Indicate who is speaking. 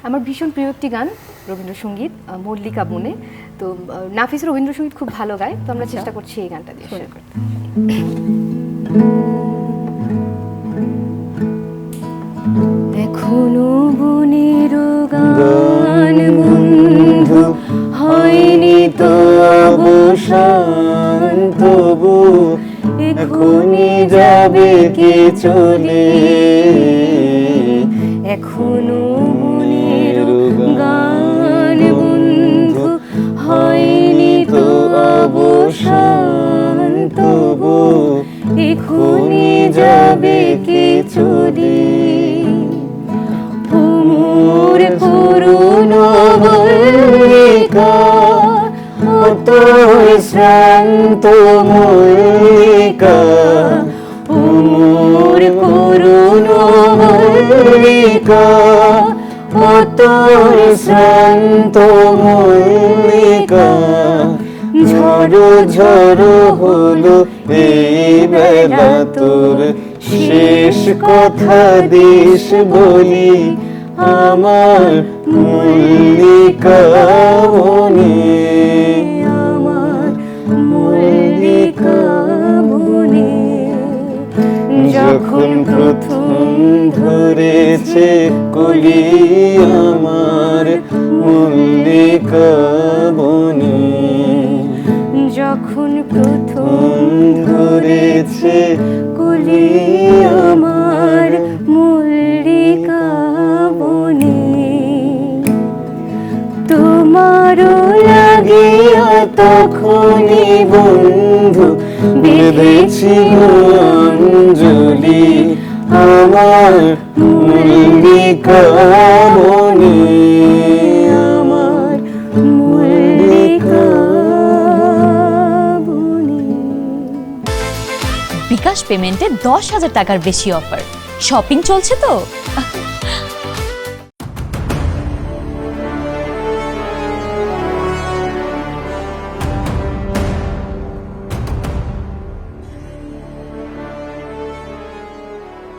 Speaker 1: আমার ভীষণ প্রিয় একটি গান রবীন্দ্রসঙ্গীত মল্লিকা বনে। তো নাফিস রবীন্দ্রসঙ্গীত খুব ভালো গায়, তো আমরা চেষ্টা করছি এই গানটা দিয়ে শুরু করতে। এখনো বনের গান বন্ধু হয়নি তো অবসান, তবু এখনই যাবে কি চলে। এখনো বনের গান বন্ধু হয়নি তো অবসান, তবু এখনই যাবে কি চলে। মোর করুণ মল্লিকা অত শ্রান্ত মল্লিকা, মোর করুণ মল্লিকা অত শ্রান্ত মল্লিকা। ঝড়ো ঝড়ো হলো এই বেলা তোর, শেষ কথা দিস বলি আমার মল্লিকা বনে, আমার মল্লিকা বনে। যখন প্রথম ধরেছে কলি আমার মল্লিকা বনে, যখন প্রথম ধরেছে কলি আমার মল্লিকা বনে। তোমারও লাগিয়া তখনই বন্ধু বেঁধেছি অঞ্জলি আমার মল্লিকা বনে, আমার মল্লিকা বনে।
Speaker 2: বিকাশ পেমেন্টে 10,000 টাকার বেশি অফার, শপিং চলছে তো।